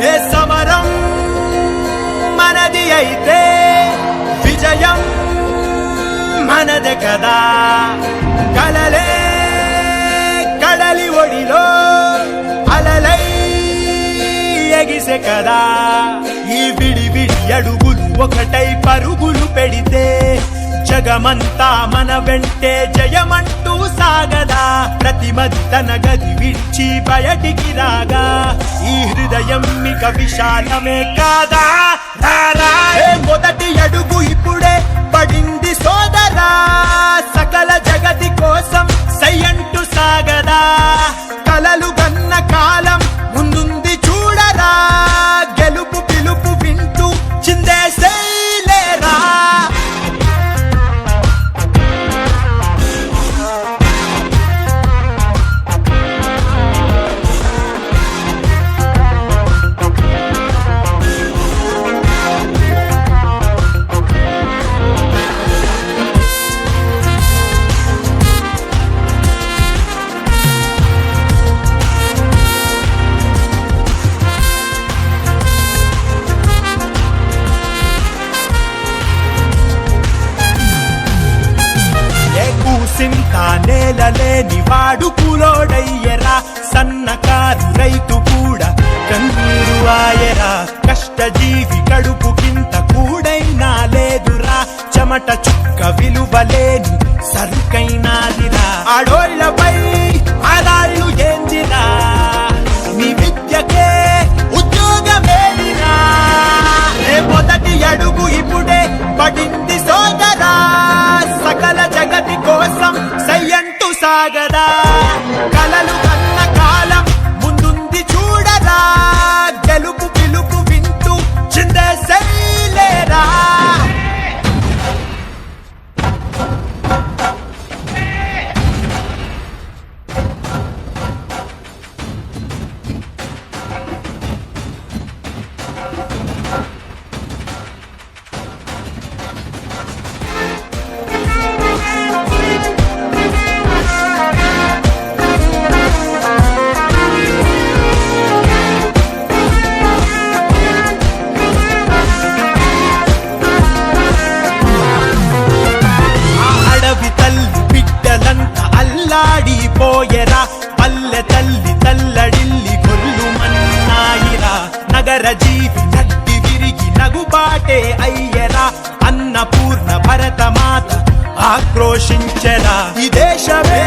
ఏ సమరం మనది అయితే విజయం మనదే కదా. కలలే కడలి ఒడిలో అలలై ఎగిసే కదా. ఈ విడి విడి అడుగులు ఒకటై పరుగులు పెడితే జగమంతా మన వెంటే జయమంటూ సాగదా. ప్రతి మది తన గది విడిచి బయటికి రాగా ఈ హృదయం మిక విశాలమే కాదా. మొదటి అడుగు ఇప్పుడే పడింది సోదరా. సకల జగతి కోసం సయ్యంటూ సాగదా. కలలు గన్న కాలం ముందుంది చూడరా. గెలుపు పిలుపు వింటూ చిందేసేలేరా. సింతా నేలలేని వాడు కులోడయ్యరా. సన్నకారు రైతు కూడా కన్నీరు ఆయరా. కష్టజీవి కడుపు కింత కూడైనా లేదురా. చెమట చుక్క విలువలేని సరుకైనాదిరా. ఆడోళ్లపై ఆరాళ్ళు ఏందిరా. నీ విద్యకే ఉద్యోగమేదిరా. మొదటి అడుగు ఇప్పుడే పడింది సోదరా. సకల జగతి కోసం సయ్యంటూ సాగదా. కలలు కన్న కాలం ముందుంది చూడరా. గెలుపు పిలుపు వింటూ చిందేసేలేరా. పోయరా. పల్లె తల్లి తల్లడిల్లి గొల్లు మన్నాయిరా. నగర జీవి నట్టి విరిగి నగుబాటే అయ్యరా. అన్నపూర్ణ భరతమాత ఆక్రోశించరా. ఈ దేశమే